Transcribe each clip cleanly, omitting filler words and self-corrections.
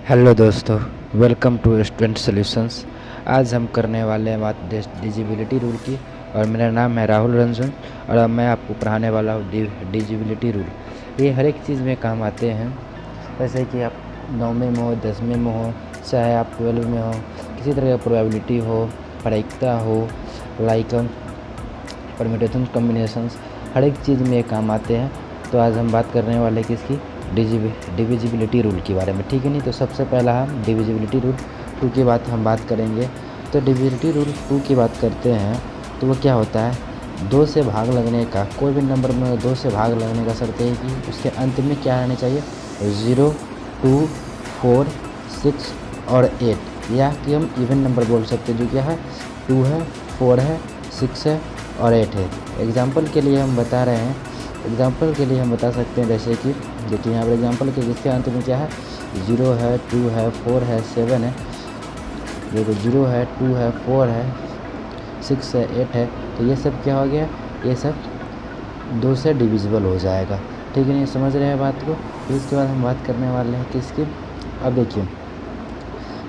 Hello दोस्तों, welcome to student solutions. आज हम करने वाले हैं बात डिजिबिलिटी रूल की। और मेरा नाम है राहुल रंजन और अब मैं आपको पढ़ाने वाला हूँ डिजिबिलिटी रूल। ये हर एक चीज़ में काम आते हैं। जैसे कि आप 9वीं में हो, 10वीं में हो, चाहे आप 12 में हो, किसी तरह का प्रोबेबिलिटी हो, प्रायिकता हो, लाइक परम्यूटेशन कॉम्बिनेशंस, हर एक चीज़ में ये काम आते हैं। तो आज हम बात करने वाले किसकी, डिविजिबिलिटी रूल के बारे में, ठीक है। नहीं तो सबसे पहला हम डिविजिबिलिटी रूल 2 की बात करेंगे। तो डिविजिबिलिटी रूल 2 की बात करते हैं तो वो क्या होता है, 2 से भाग लगने का, कोई भी नंबर में 2 से भाग लगने का शर्त है कि उसके अंत में क्या रहना चाहिए, 0, 2, 4, 6 और 8, या कि हम इवन नंबर बोल सकते हैं जो क्या है 2 है, 4 है, 6 है और 8 है। एग्जाम्पल के लिए हम बता रहे हैं, एग्जाम्पल के लिए हम बता सकते हैं जैसे कि देखिए यहाँ पर एग्जाम्पल के जिसके अंत में क्या है 0 है, 2 है, 4 है, 7 है, देखो 0 है, 2 है, 4 है, 6 है, 8 है। तो ये सब क्या हो गया, ये सब 2 से डिविजिबल हो जाएगा, ठीक है। नहीं समझ रहे हैं बात को। फिर इसके बाद हम बात करने वाले हैं किसकी, अब देखिए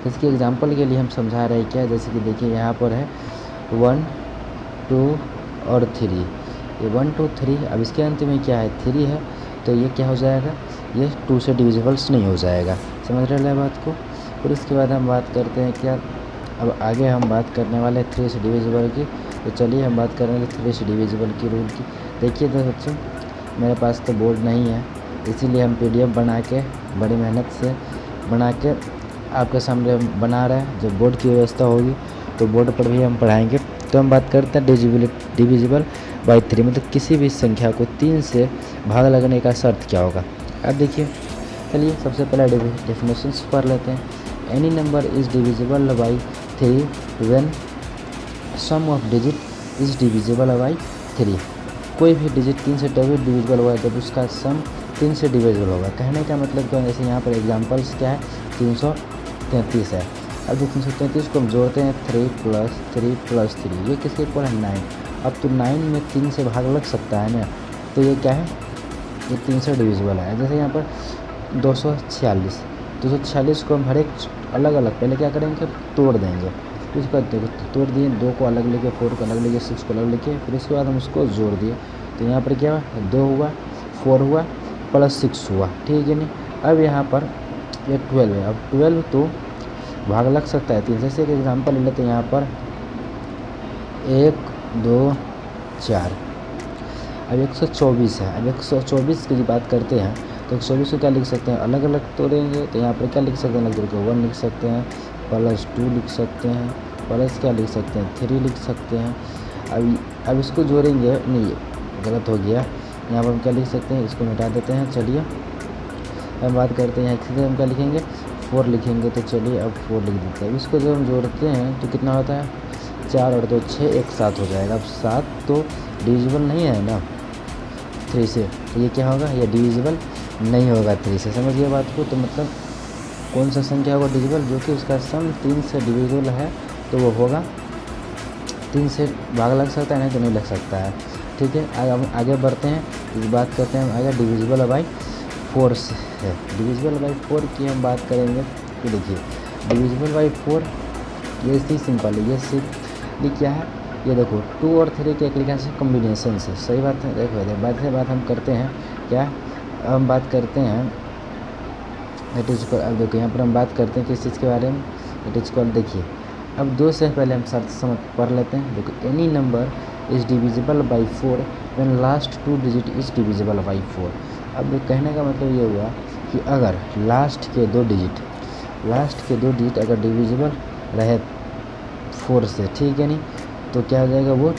इसके एग्जाम्पल के लिए हम समझा रहे हैं क्या, जैसे कि देखिए यहाँ पर है 1, 2 और 3, ये 1, 2, 3। अब इसके अंत में क्या है 3 है, तो ये क्या हो जाएगा, ये 2 से डिविजिबल्स नहीं हो जाएगा। समझ रहे हैं बात को। फिर इसके बाद हम बात करते हैं क्या, अब आगे हम बात करने वाले हैं 3 से डिविजिबल की। तो चलिए हम बात करेंगे 3 से डिविजिबल की रूल की। देखिए तो बच्चों, मेरे पास तो बोर्ड नहीं है, इसीलिए हम PDF बना के बड़ी मेहनत से बना के आपके सामने बना रहे हैं। जब बोर्ड की व्यवस्था होगी तो बोर्ड पर भी हम पढ़ाएंगे। तो हम बात करते हैं डिविजिबल बाई 3, मतलब किसी भी संख्या को 3 से भाग लगने का शर्त क्या होगा। अब देखिए, चलिए सबसे पहले डेफिनेशंस पढ़ लेते हैं। Any number is divisible by 3 when sum of digit is divisible by 3। कोई भी डिजिट 3 से डिविजिबल होगा जब उसका सम 3 से डिविजिबल होगा। कहने का मतलब क्या है, जैसे यहाँ पर एग्जाम्पल्स क्या है 333 है। अब जो 333 को हम जोड़ते हैं 3 + 3, ये किसके इक्वल है 9। अब तो 9 में 3 से भाग लग सकता है ना, तो ये क्या है, ये 3 से डिविजिबल है। जैसे यहाँ पर 246 को हम हर एक अलग अलग पहले क्या करेंगे, तोड़ देंगे। तो उसका देखो तोड़ दिए, 2 को अलग लेके, 4 को अलग लेके, 6 को अलग लेके, फिर उसके बाद हम उसको जोड़ दिए। तो यहाँ पर क्या हुआ, 2 हुआ, 4 हुआ प्लस 6 हुआ, ठीक है। नहीं अब यहाँ पर ये 12 है। अब 12 तो भाग लग सकता है 3 से। एक एग्जाम्पल ले लेते हैं यहाँ पर 1, 2, 4। अब 124 है। अब 124 की बात करते हैं तो 124 को क्या लिख सकते हैं, अलग अलग तोड़ेंगे। तो यहाँ पर क्या लिख सकते हैं, अलग करके 1 लिख सकते हैं, +2 लिख सकते हैं, प्लस क्या लिख सकते हैं 3 लिख सकते हैं। अब इसको जोड़ेंगे, नहीं गलत हो गया, यहाँ पर हम क्या लिख सकते हैं, इसको मिटा देते हैं। चलिए हम बात करते हैं इससे हम क्या लिखेंगे, 4 लिखेंगे। तो चलिए अब 4 लिख देते हैं। इसको जब हम जोड़ते हैं तो कितना होता है, 4 और 2 6, एक साथ हो जाएगा। अब 7 तो डिविजिबल नहीं है ना 3 से, तो ये क्या होगा, ये डिविजिबल नहीं होगा 3 से। समझिए बात को। तो मतलब कौन सा संख्या होगा डिविजिबल, जो कि उसका सम 3 से डिविजिबल है, तो वो होगा 3 से भाग लग सकता है, नहीं तो नहीं लग सकता है, ठीक है। आगे बढ़ते हैं, इस बात करते हैं आगे डिविजिबल बाई 4 से है। डिविजिबल बाई 4 की हम बात करेंगे तो देखिए डिविजिबल बाई 4 ये इतनी सिंपल है। ये क्या है, ये देखो 2 और 3 के एक लिखा से कॉम्बिनेशन से, सही बात है। देखो बात हम करते हैं क्या, हम बात करते हैं इट इज इक्वल। अब देखो यहाँ पर हम बात करते हैं किस चीज़ के बारे में, इट इज इक्वल। देखिए अब 2 से पहले हम शर्त समझ पढ़ लेते हैं। देखो any number is divisible by 4 when last 2 digit is divisible by 4। अब कहने का मतलब ये हुआ कि अगर लास्ट के दो डिजिट अगर डिविजिबल रहे 4 से, ठीक है। नहीं तो क्या हो जाएगा, वो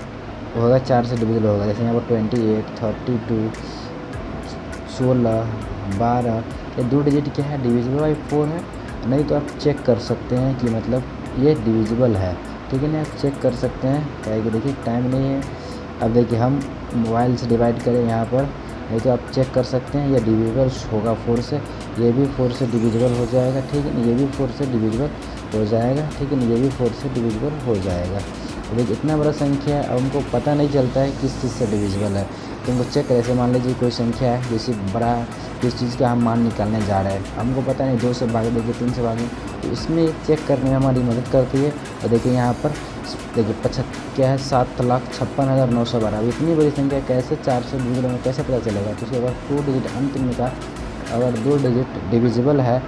होगा 4 से डिविजिबल होगा। जैसे यहाँ पर 28, 32, 16, 12, ये 2 डिजिट क्या है, डिविजिबल बाई 4 है। नहीं तो आप चेक कर सकते हैं कि मतलब ये डिविजिबल है, ठीक है ना, आप चेक कर सकते हैं। क्या है कि देखिए टाइम नहीं है, अब देखिए हम मोबाइल से डिवाइड करें यहाँ पर, नहीं तो आप चेक कर सकते हैं ये डिविजिबल होगा 4 से, ये भी 4 से डिविजिबल हो जाएगा, ठीक है ना, ये भी 4 से डिविजिबल हो जाएगा, ठीक है ना, ये भी 4 से डिविजिबल हो जाएगा। देखिए इतना बड़ा संख्या है, अब हमको पता नहीं चलता है किस चीज़ से डिविजिबल है। तो उनको चेक करें। जैसे मान लीजिए कोई संख्या है, जैसे बड़ा किस चीज़ का हम मान निकालने जा रहे हैं, हमको पता नहीं 2 से भाग देंगे 3 से भागें, तो इसमें चेक करने में हमारी मदद करती है। और देखिए यहाँ पर देखिए क्या है 7,56,912। अब इतनी बड़ी संख्या कैसे 4 से डिविजिबल में कैसे पता चलेगा? तो उसके बाद 2 डिजिट अंत में का अगर 2 डिजिट डिविजिबल है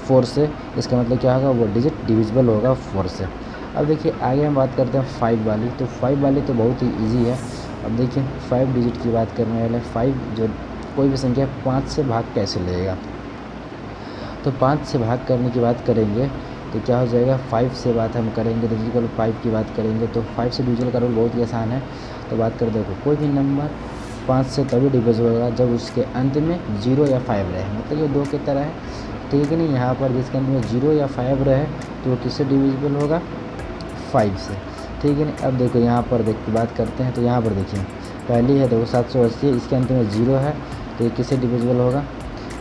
4 से, इसका मतलब क्या होगा, वो डिजिट डिविजिबल होगा 4 से। अब देखिए आगे हम बात करते हैं 5 वाली। तो 5 वाली तो बहुत ही ईजी है। अब देखिए 5 डिजिट की बात करने वाले 5 जो कोई भी संख्या 5 से भाग कैसे लेगा, तो 5 से भाग करने की बात करेंगे तो क्या हो जाएगा, 5 से बात हम करेंगे डिजिटल 5 की बात करेंगे तो 5 से डिविजिबल का रूल बहुत ही आसान है। तो बात कर देखो कोई भी नंबर 5 से तभी डिविजिबल होगा जब उसके अंत में 0 या 5 रहे, मतलब ये 2 की तरह है, ठीक है नहीं। यहाँ पर जिसके अंत में 0 या 5 रहे तो वो किससे डिविजिबल होगा, 5 से, ठीक है नहीं। अब देखो यहाँ पर बात करते हैं तो यहाँ पर देखिए पहली है देखो 780, इसके अंत में 0 है तो ये किससे डिविजिबल होगा,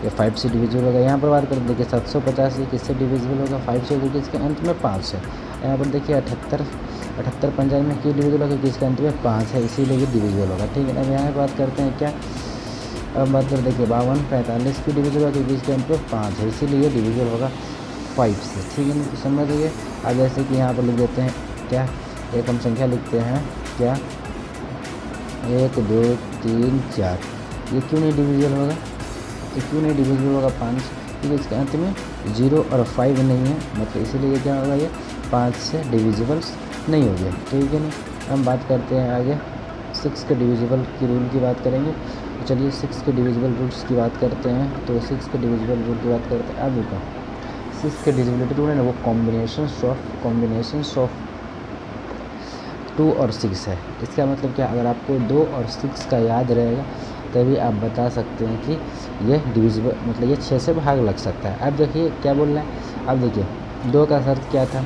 ये 5 से डिविजिबल होगा। यहाँ पर बात करते देखिए 750 ये किससे डिविजिबल होगा, 5 से, क्योंकि इसके अंत में 5 है। यहाँ पर देखिए 78 पंजाब में क्यों डिविजिबल होगा, क्योंकि इसके अंत में 5 है, इसीलिए ये डिविजिबल होगा, ठीक है। अब यहाँ बात करते हैं क्या, अब बात करते देखिए 5245 की डिविजिबल होगा क्योंकि इसके अंत में 5 है, इसीलिए ये डिविजिबल होगा 5 से, ठीक है ना, समझ लीजिए। अब जैसे कि यहाँ पर लिख देते हैं क्या, एक हम संख्या लिखते हैं क्या, 1 2 3 4, ये क्यों नहीं डिविजिबल होगा, ये क्यों नहीं डिविजिबल होगा 5, क्योंकि इसके अंत में 0 और 5 नहीं है, मतलब इसीलिए ये क्या होगा, ये 5 से डिविजिबल नहीं हो गया, ठीक है नहीं। हम बात करते हैं आगे 6 के डिविजिबल की रूल की बात करेंगे। तो चलिए 6 के डिविजिबल रूल्स की बात करते हैं। तो 6 के डिविजिबल रूल की बात करते हैं। अब देखो 6 के डिविजिबिलिटी रूल है ना, वो कॉम्बिनेशन ऑफ 2 और 6 है। इसका मतलब क्या, अगर आपको 2 और 6 का याद रहेगा तभी आप बता सकते हैं कि यह डिविजिबल, मतलब ये 6 से भाग लग सकता है। अब देखिए क्या बोल रहा है, अब देखिए 2 का शर्त क्या था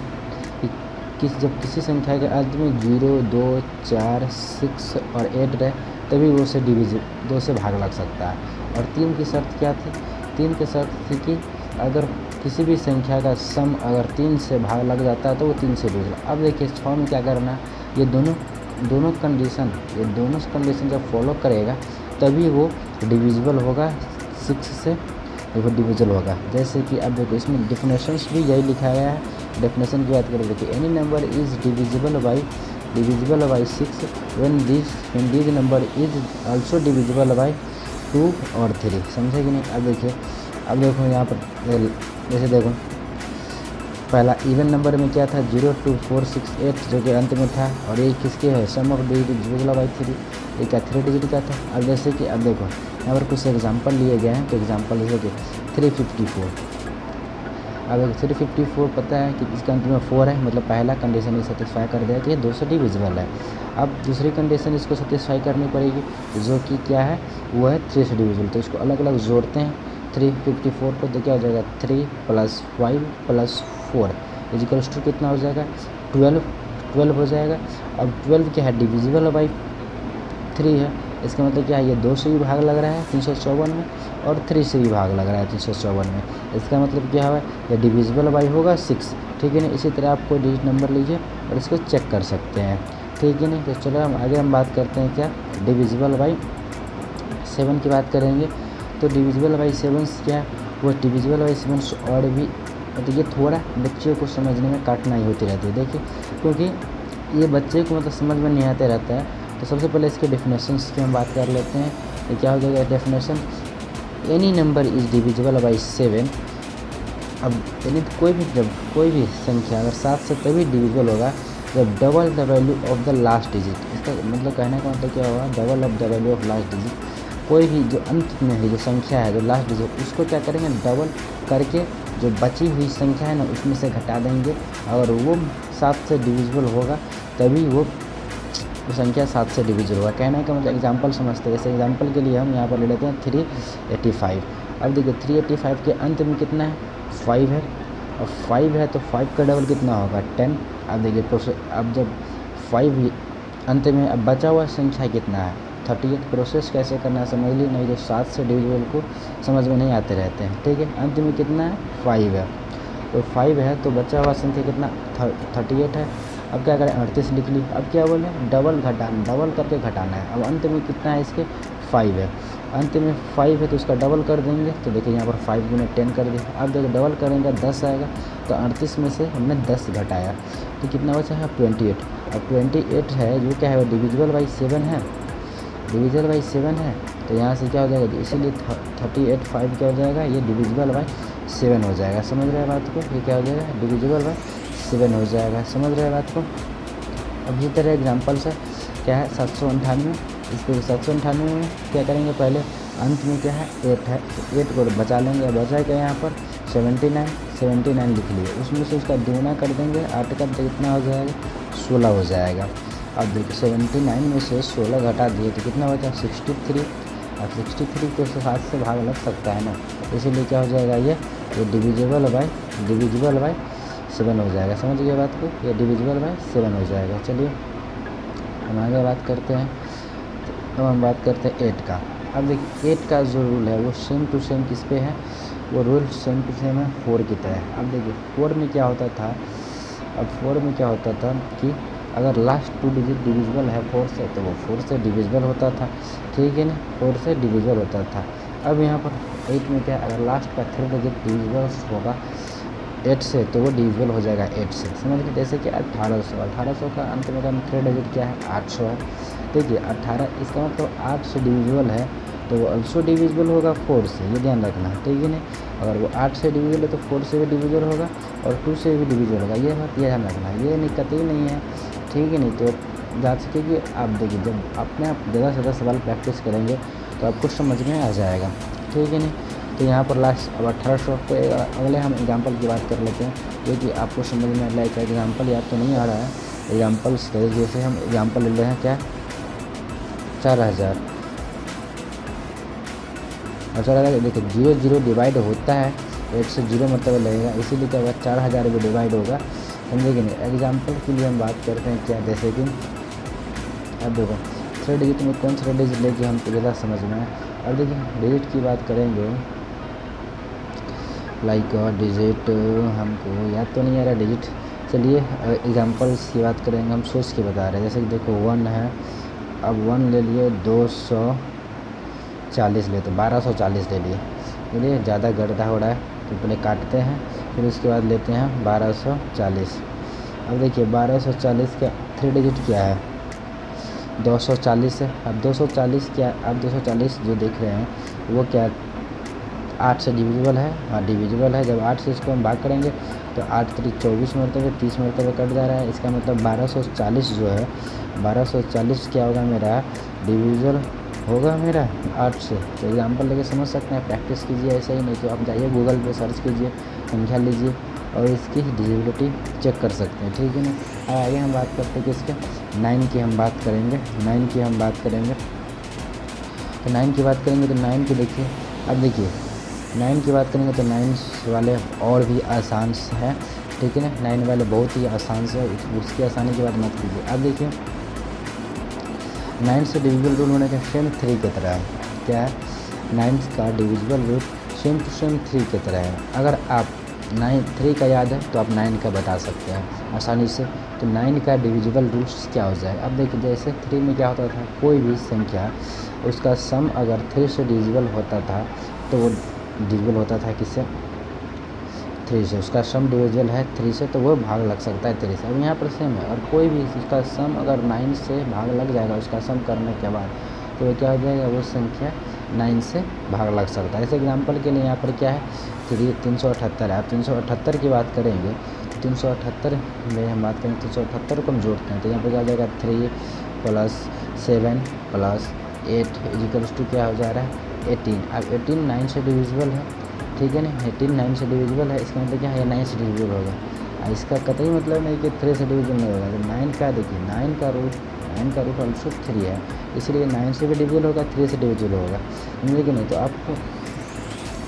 कि जब किसी संख्या के अंत में 0 2 4 6 और 8 रहे तभी वो से 2 से भाग लग सकता है। और 3 की शर्त क्या थी, 3 की शर्त थी कि अगर किसी भी संख्या का सम अगर 3 से भाग लग जाता है तो वो 3 से डिविजिबल। अब देखिए 6 में क्या करना है, ये दोनों कंडीशन जब फॉलो करेगा तभी वो डिविजिबल होगा 6 से, वो डिविजिबल होगा। जैसे कि अब देखो इसमें डेफिनेशंस भी यही लिखा गया है। डेफिनेशन की बात करें देखिए any number is divisible by 6 when this number is also divisible by 2 और 3, समझे कि नहीं। अब देखो यहाँ पर जैसे देखो पहला इवन नंबर में क्या था 0 2 4 6 8 जो कि अंत में था, और ये किसके है, सम ऑफ डिविजिबल बाई 3, ये क्या 3 डिजिट का था। अब जैसे कि अब देखो यहाँ पर कुछ एग्जांपल लिए गए हैं, तो एग्जांपल जैसे कि 354। अब 354 पता है कि इसके अंत में 4 है, मतलब पहला कंडीशन ये सेटिस्फाई कर दिया कि ये 2 से डिविजिबल है। अब दूसरी कंडीशन इसको सेटिस्फाई करनी पड़ेगी जो कि क्या है, वो है 3 से डिविजिबल। तो इसको अलग अलग जोड़ते हैं 354 को, तो क्या हो जाएगा 3 + 5 + 4 इजिकल्स टू कितना हो जाएगा 12 हो जाएगा। अब 12 क्या है, डिविजिबल बाई 3 है, इसका मतलब क्या है, ये 2 से भी भाग लग रहा है 354 में और 3 से भी भाग लग रहा है 354 में। इसका मतलब क्या है, ये डिविजिबल बाई होगा 6, ठीक है ना। इसी तरह आप कोई डिजिट नंबर लीजिए और इसको चेक कर सकते हैं, ठीक है ना। तो चलो हम बात करते हैं क्या, डिविजिबल बाई 7 की बात करेंगे। तो डिविजिबल बाई 7 क्या, वो डिविजिबल बाई 7 और भी, तो ये थोड़ा बच्चे को समझने में कठिनाई होती रहती है, देखिए क्योंकि ये बच्चे को मतलब समझ में नहीं आते रहता है। तो सबसे पहले इसके डेफिनेशंस की हम बात कर लेते हैं। तो क्या हो जाएगा definition, any number is divisible by 7। अब यानी जब कोई भी संख्या अगर 7 से तभी डिविजिबल होगा जब double the value of the last digit. इसका मतलब कहने का मतलब क्या होगा, double of the value of last digit. कोई भी जो अंत में है जो संख्या है जो लास्ट डिजिट, उसको क्या करेंगे, डबल करके जो बची हुई संख्या है ना उसमें से घटा देंगे, और वो 7 से डिविजिबल होगा तभी वो संख्या 7 से डिविजिबल होगा। कहने का मतलब एग्जांपल समझते हैं। जैसे एग्जांपल के लिए हम यहाँ पर ले लेते हैं 385। अब देखिए 385 के अंत में कितना है, 5 है, और 5 है तो 5 का डबल कितना होगा 10। अब देखिए अब जब 5 अंत में, अब बचा हुआ संख्या कितना है 38। प्रोसेस कैसे करना है समझ ली, नहीं तो 7 से डिविजिबल को समझ में नहीं आते रहते हैं, ठीक है। अंत में कितना है 5 है, तो 5 है तो बचा हुआ संख्या कितना 38 है। अब क्या करें 38 लिख ली। अब क्या बोले डबल करके घटाना है। अब अंत में कितना है इसके 5 है, अंत में 5 है तो उसका डबल कर देंगे। तो देखिए यहाँ पर 5 गुने 10 कर दिया। अब देखिए डबल करेंगे 10 आएगा, तो 38 में से हमने 10 घटाया तो कितना बचा है 28। अब 28 है जो क्या है डिविजिबल बाई 7 है, डिविजिबल बाई 7 है, तो यहाँ से क्या हो जाएगा, इसीलिए 38 5 क्या हो जाएगा, ये डिविजिबल बाई 7 हो जाएगा। समझ रहे हैं बात को, ये क्या हो जाएगा डिविजिबल बाई 7 हो जाएगा। समझ रहे हैं बात को। अब इसी तरह एग्जाम्पल से क्या है 798, इसको 798 में क्या करेंगे, पहले अंत में क्या है 8 है, तो 8 को बचा लेंगे। बचा क्या यहाँ पर 79 लिख लिए, उसमें से उसका दूना कर देंगे 8 का, तो कितना हो जाएगा 16 हो जाएगा। अब देखिए 79 में से 16 घटा दिए तो कितना बचा 63। अब 63 को 7 से भाग लग सकता है ना, इसीलिए क्या हो जाएगा ये डिविजिबल बाई 7 हो जाएगा। समझ गए बात को, ये डिविजिबल बाई 7 हो जाएगा। चलिए हम आगे बात करते हैं। अब हम बात करते हैं 8 का। अब देखिए 8 का जो रूल है वो सेम टू सेम किस पे है, वो रूल सेम टू सेम है 4 की तरह। अब देखिए 4 में क्या होता था, अब 4 में क्या होता था कि अगर लास्ट 2 डिजिट डिविजिबल है 4 से तो वो 4 से डिविजिबल होता था, ठीक है ना, 4 से डिविजिबल होता था। अब यहाँ पर 8 में क्या है, अगर लास्ट का 3 डिजिट डिविजिबल होगा 8 से तो वो डिविजिबल हो जाएगा 8 से। समझ गए, जैसे कि 1800 का अंत में 3 डिजिट क्या है 800 है। देखिए 18 इसका मतलब 8 से डिविजिबल है तो वो ऑल्सो डिविजिबल होगा 4 से, ये ध्यान रखना, ठीक है ना। अगर वो 8 से डिविजिबल है तो 4 से भी डिविजिबल होगा और 2 से भी डिविजिबल होगा, ये बात ये ध्यान रखना, ये नहीं कतई नहीं है, ठीक है। नहीं तो जांच कि आप देखिए जब अपने आप ज़्यादा से ज़्यादा सवाल प्रैक्टिस करेंगे तो आपको समझ में आ जाएगा, ठीक है नहीं। तो यहाँ पर लास्ट अब 1800 को अगले हम एग्जांपल की बात कर लेते हैं, क्योंकि आपको समझ में लाइक एग्जांपल याद तो नहीं आ रहा है। एग्जांपल्स जैसे हम एग्जांपल ले रहे हैं क्या 4000 और 4000 देखिए 0 डिवाइड होता है 8 से 0 मतलब लगेगा, इसीलिए क्या होगा 4000 भी डिवाइड होगा, समझे कि नहीं। एग्जाम्पल के लिए हम बात करते हैं क्या, जैसे कि अब देखो 3 डिजिट में कौन सा डिजिट लेके हमको ज़्यादा समझ में है। अब देखिए डिजिट की बात करेंगे, लाइक डिजिट हमको याद तो नहीं आ रहा डिजिट, चलिए एग्जांपल्स की बात करेंगे, हम सोच के बता रहे हैं। जैसे कि देखो 1 है, अब 1 ले लिए 240 ले तो 1240 ले लिए, चलिए ज़्यादा गड्ढा हो रहा है तो पहले काटते हैं, फिर उसके बाद लेते हैं 1240। अब देखिए 1240 का 3 डिजिट क्या है 240 है। अब 240 क्या, अब 240 जो देख रहे हैं वो क्या 8 से डिविजिबल है, हाँ डिविजिबल है। जब 8 से इसको हम भाग करेंगे तो 8 3 24 मरतबे 30 मरतबे कट जा रहा है, इसका मतलब 1240 जो है 1240 क्या होगा मेरा डिविजिबल होगा मेरा 8 से। तो एग्जांपल लेके समझ सकते हैं, प्रैक्टिस कीजिए ऐसा ही, नहीं तो आप जाइए गूगल पे सर्च कीजिए, संख्या लीजिए और इसकी डिविजिबिलिटी चेक कर सकते हैं, ठीक है ना। अब आगे हम बात करते हैं किसके 9 की हम बात करेंगे, 9 की हम बात करेंगे। तो 9 की बात करेंगे तो 9 की देखिए, अब देखिए 9 की बात करेंगे तो 9 वाले और भी आसान है, ठीक है ना। 9 वाले बहुत ही आसान से, उसकी आसानी की बात मत कीजिए। अब देखिए 9 से डिविजिबल रूल होने का सेम 3 की तरह है, क्या है 9 का divisible rule same to same 3 की तरह है। अगर आप 3 का याद है तो आप 9 का बता सकते हैं आसानी से। तो 9 का डिविजिबल रूल्स क्या हो जाएगा, अब देखिए जैसे 3 में क्या होता था, कोई भी संख्या उसका सम अगर 3 से डिविजिबल होता था तो वो डिविजिबल होता था किससे 3 से, उसका सम डिविजिबल है 3 से तो वो भाग लग सकता है 3 से। अब यहाँ पर सेम है, और कोई भी उसका सम अगर 9 से भाग लग जाएगा उसका सम करने के बाद तो वो क्या हो जाएगा, वो संख्या 9 से भाग लग सकता है। जैसे एग्जांपल के लिए यहाँ पर क्या है 378 है। अब 378 की बात करेंगे, 378 में हम बात करेंगे 378 को हम जोड़ते हैं तो यहाँ पर क्या हो जाएगा 3 + 7 + 8 इजिकल्स टू क्या हो जा रहा है 18। अब 18 9 से डिविजिबल है, ठीक है ना, 18 9 से डिविजिबल है, इसका मतलब क्या है 9 से डिविजिबल होगा। इसका कतई मतलब नहीं कि 3 से डिविजिबल नहीं होगा। तो 9 का देखिए 9 का रूट ऑल्सो 3 है, इसलिए 9 से भी डिविजिबल होगा 3 से डिविजिबल होगा, समझे कि नहीं। तो आपको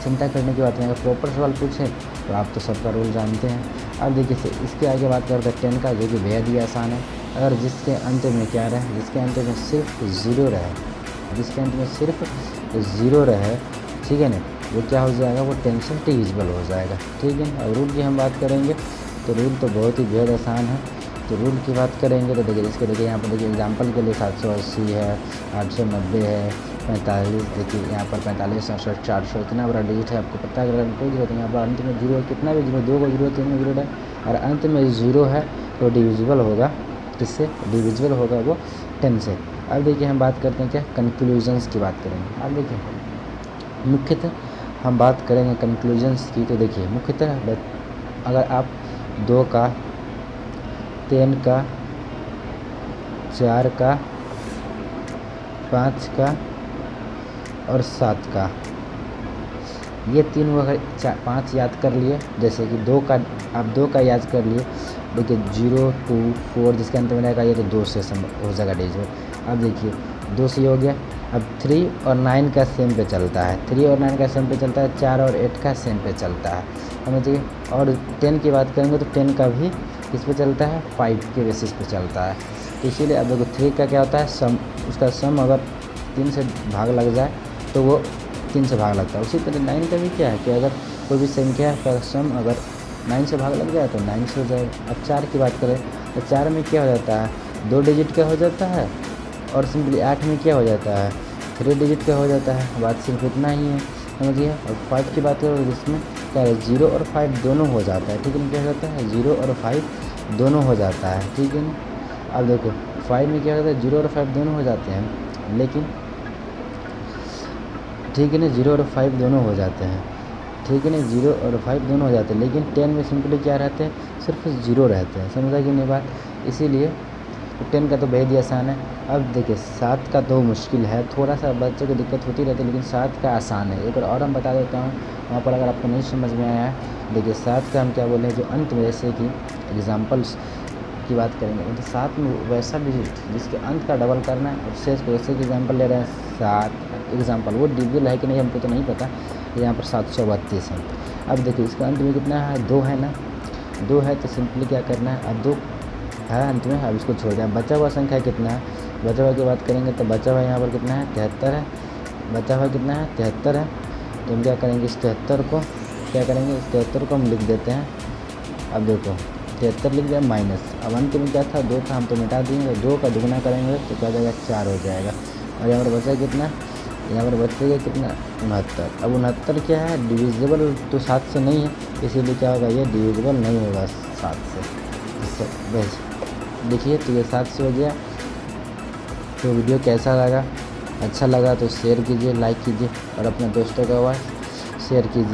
चिंता करने की बात नहीं, अगर प्रॉपर सवाल पूछे तो आप तो सबका रूल जानते हैं। अब देखिए इसके आगे बात करते हैं 10 का, जो कि बेहद ही आसान है। अगर जिसके अंत में क्या रहे, जिसके अंत में सिर्फ 0 रहे, जिसके अंत में सिर्फ 0 रहे, ठीक है ना, वो क्या हो जाएगा, वो 10 से डिविजिबल हो जाएगा, ठीक है। और रूल की हम बात करेंगे तो रूल तो बहुत ही बेहद आसान है, तो रूल की बात करेंगे तो देखिए इसके देखिए यहाँ पर देखिए एग्जांपल के लिए 780 है, 890 है, 45, देखिए यहाँ पर 45, 67, 400 इतना बड़ा डिजिट है। आपको पता है अगर कोई जरूरत नहीं, यहाँ पर अंत में जीरो कितना भी जीरो, 2 को जीरो, 3 को जीरो है और अंत में जीरो है तो डिविजिबल होगा, किससे डिविजिबल होगा वो 10 से। अब देखिए हम बात करते हैं क्या कंक्लूजन्स की बात करेंगे। अब देखिए मुख्यतः हम बात करेंगे कंक्लूजन्स की, तो देखिए मुख्यतः अगर आप 2 का, 3 का, 4 का, 5 का और 7 का, ये तीनों अगर 5 याद कर लिए, जैसे कि 2 का आप 2 का याद कर लिए, देखिए 0, 2, 4 जिसके अंत में रहेगा ये तो 2 से हो जाएगा डिजिट। अब देखिए 2 से हो गया। अब 3 और 9 का सेम पे चलता है, 3 और 9 का सेम पे चलता है, 4 और 8 का सेम पे चलता है, समझिए। और 10 की बात करेंगे तो 10 का भी किस पे चलता है, 5 के बेसिस पे चलता है। तो इसीलिए अब देखो 3 का क्या होता है सम, उसका सम अगर 3 से भाग लग जाए तो वो 3 से भाग लगता है। उसी तरह 9 का भी क्या है कि अगर कोई भी संख्या का सम अगर 9 से भाग लग जाए तो 9 से हो जाएगा। अब 4 की बात करें तो 4 में क्या हो जाता है, 2 डिजिट का हो जाता है और सिंपली 8 में क्या हो जाता है, 3 डिजिट का हो जाता है। बात सिर्फ इतना ही है, समझिए। और 5 की बात करें जिसमें क्या है 0 और 5 दोनों हो जाता है, ठीक है ना। क्या होता है 0 और 5 दोनों हो जाता है, ठीक है ना। अब देखो 5 में क्या होता है 0 और 5 दोनों हो जाते हैं, लेकिन ठीक है ना 0 और 5 दोनों हो जाते हैं, ठीक है ना 0 और 5 दोनों हो जाते हैं। लेकिन 10 में सिंपली क्या रहते हैं, सिर्फ 0 रहते हैं, समझा कि नहीं बात। इसीलिए 10 का तो बेहद ही आसान है। अब देखिए 7 का तो मुश्किल है, थोड़ा सा बच्चों को दिक्कत होती रहती है, लेकिन 7 का आसान है। एक और हम बता देता हूँ वहाँ पर अगर आपको नहीं समझ में आया है। देखिए 7 का हम क्या बोले, जो अंत में जैसे कि एग्जाम्पल्स की बात करेंगे तो 7 में वैसा डिजिट जिसके अंत का डबल करना है और शेष को, जैसे कि एग्जाम्पल ले रहे हैं 7 एग्जाम्पल, वो डिविजिबल है कि नहीं हमको तो नहीं पता, यहाँ पर 732 है। अब देखिए इसका अंत में कितना है, 2 है ना, 2 है तो सिंपली क्या करना है, अब 2 है अंत में, अब इसको छोड़ दें। बचा हुआ संख्या कितना है, बचा हुआ की बात करेंगे तो बचा हुआ यहाँ पर कितना है 73 है, बचा हुआ कितना है 73 है। तो हम क्या करेंगे इस 73 को क्या करेंगे, इस 73 को हम लिख देते हैं। अब देखो 73 लिख दिया माइनस, अब अंत में क्या था 2 था, हम तो मिटा देंगे, 2 का दुगना करेंगे तो क्या जाएगा 4 हो जाएगा। और यहाँ पर बचा कितना, यहाँ पर बचेगा कितना 69। अब 69 क्या है डिविजिबल तो 7 से नहीं है, इसीलिए क्या होगा ये डिविजिबल नहीं होगा 7 से। बस देखिए तो ये 7 से हो गया। तो वीडियो कैसा लगा, अच्छा लगा तो शेयर कीजिए, लाइक कीजिए और अपने दोस्तों का आवाज़ शेयर कीजिए।